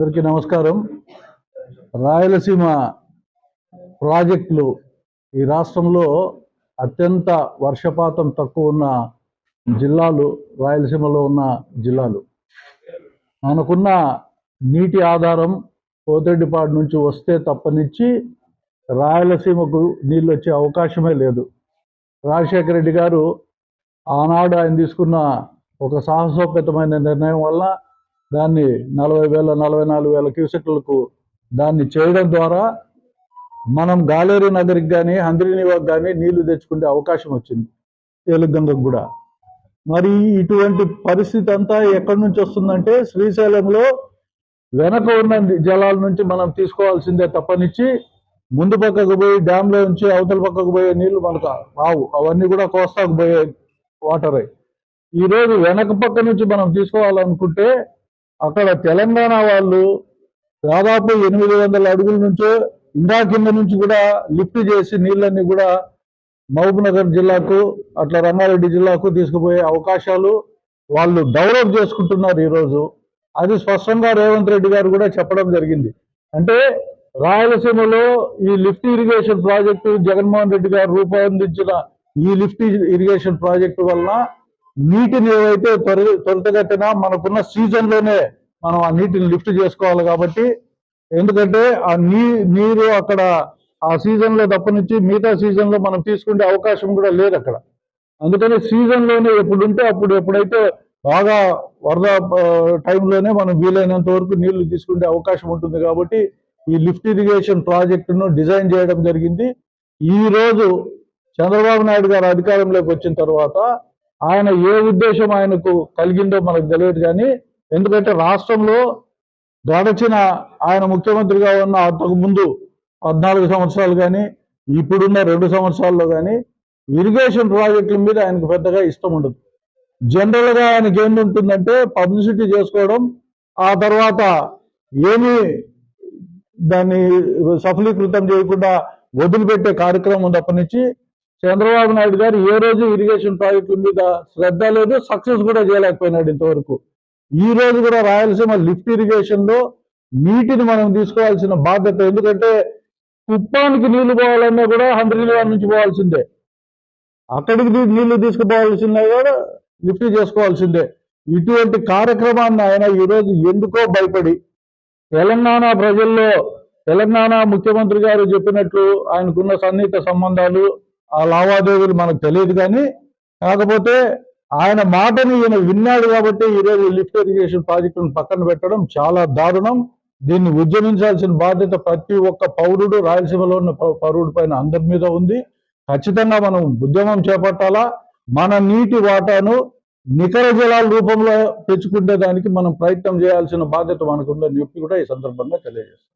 అందరికీ నమస్కారం. రాయలసీమ ప్రాజెక్టులు ఈ రాష్ట్రంలో అత్యంత వర్షపాతం తక్కువ ఉన్న జిల్లాలు రాయలసీమలో ఉన్న జిల్లాలు. మనకున్న నీటి ఆధారం పోతిరెడ్డిపాడు నుంచి వస్తే తప్పనిచ్చి రాయలసీమకు నీళ్ళు వచ్చే అవకాశమే లేదు. రాజశేఖర రెడ్డి గారు ఆనాడు ఆయన తీసుకున్న ఒక సాహసోపేతమైన నిర్ణయం వల్ల దాన్ని 44,000 క్యూసెక్లకు దాన్ని చేయడం ద్వారా మనం గాలేరు నగరికి కానీ హంద్రీనివాకు కానీ నీళ్లు తెచ్చుకునే అవకాశం వచ్చింది, ఏలుగంగకు కూడా. మరి ఇటువంటి పరిస్థితి అంతా ఎక్కడి నుంచి వస్తుందంటే శ్రీశైలంలో వెనక ఉన్న జలాల నుంచి మనం తీసుకోవాల్సిందే తప్పనిచ్చి ముందు పక్కకు పోయి డ్యాంలో నుంచి అవతల పక్కకు పోయే నీళ్లు మనకు రావు. అవన్నీ కూడా కోస్తాకు పోయే వాటరే. ఈరోజు వెనక పక్క నుంచి మనం తీసుకోవాలనుకుంటే అక్కడ తెలంగాణ వాళ్ళు దాదాపు 800 అడుగుల నుంచో కింద నుంచి కూడా లిఫ్ట్ చేసి నీళ్ళన్నీ కూడా మహబూబ్నగర్ జిల్లాకు అట్లా రంగారెడ్డి జిల్లాకు తీసుకుపోయే అవకాశాలు వాళ్ళు డెవలప్ చేసుకుంటున్నారు ఈరోజు. అది స్పష్టంగా రేవంత్ రెడ్డి గారు కూడా చెప్పడం జరిగింది. అంటే రాయలసీమలో ఈ lift irrigation project Jaganmohan Reddy గారు రూపొందించిన ఈ లిఫ్ట్ ఇరిగేషన్ ప్రాజెక్టు వలన నీటిని ఏవైతే త్వరితగతిన మనకున్న సీజన్లోనే మనం ఆ నీటిని లిఫ్ట్ చేసుకోవాలి. కాబట్టి ఎందుకంటే ఆ నీరు అక్కడ ఆ సీజన్లో తప్పనిచ్చి మిగతా సీజన్లో మనం తీసుకునే అవకాశం కూడా లేదు అక్కడ. అందుకని సీజన్లోనే ఎప్పుడుంటే అప్పుడు ఎప్పుడైతే బాగా వరద టైంలోనే మనం వీలైనంత వరకు నీళ్లు తీసుకునే అవకాశం ఉంటుంది. కాబట్టి ఈ లిఫ్ట్ ఇరిగేషన్ ప్రాజెక్టును డిజైన్ చేయడం జరిగింది. ఈరోజు చంద్రబాబు నాయుడు గారు అధికారంలోకి వచ్చిన తర్వాత ఆయన ఏ ఉద్దేశం ఆయనకు కలిగిందో మనకు తెలియదు. కానీ ఎందుకంటే రాష్ట్రంలో గడచిన ఆయన ముఖ్యమంత్రిగా ఉన్న అంతకుముందు 14 సంవత్సరాలు కానీ ఇప్పుడున్న 2 సంవత్సరాల్లో కానీ ఇరిగేషన్ ప్రాజెక్టుల మీద ఆయనకు పెద్దగా ఇష్టం ఉండదు. జనరల్గా ఆయనకి ఏముంటుందంటే పబ్లిసిటీ చేసుకోవడం, ఆ తర్వాత ఏమీ దాన్ని సఫలీకృతం చేయకుండా వదిలిపెట్టే కార్యక్రమం తప్పనిచ్చి చంద్రబాబు నాయుడు గారు ఏ రోజు ఇరిగేషన్ ప్రాజెక్టుల మీద శ్రద్ధ లేదు, సక్సెస్ కూడా చేయలేకపోయినాడు ఇంతవరకు. ఈ రోజు కూడా రాయలసీమ లిఫ్ట్ ఇరిగేషన్ లో నీటిని మనం తీసుకోవాల్సిన బాధ్యత. ఎందుకంటే కుప్పానికి నీళ్లు పోవాలన్నా కూడా హంద్రీనివా నుంచి పోవాల్సిందే, అక్కడికి నీళ్లు తీసుకుపోవాల్సిందే కూడా లిఫ్ట్ చేసుకోవాల్సిందే. ఇటువంటి కార్యక్రమాన్ని ఆయన ఈరోజు ఎందుకో భయపడి తెలంగాణ ప్రజల్లో తెలంగాణ ముఖ్యమంత్రి గారు చెప్పినట్లు ఆయనకున్న సన్నిహిత సంబంధాలు ఆ లావాదేవీలు మనకు తెలియదు. కానీ కాకపోతే ఆయన మాటని ఈయన విన్నాడు కాబట్టి ఈరోజు లిఫ్ట్ ఇరిగేషన్ ప్రాజెక్టును పక్కన పెట్టడం చాలా దారుణం. దీన్ని ఉద్యమించాల్సిన బాధ్యత ప్రతి ఒక్క పౌరుడు, రాయలసీమలో ఉన్న పౌరుడి పైన అందరి మీద ఉంది. ఖచ్చితంగా మనం ఉద్యమం చేపట్టాలా. మన నీటి వాటాను నికర జలాల రూపంలో తెచ్చుకునే దానికి మనం ప్రయత్నం చేయాల్సిన బాధ్యత మనకు ఉందని చెప్పి కూడా ఈ సందర్భంగా తెలియజేస్తాం.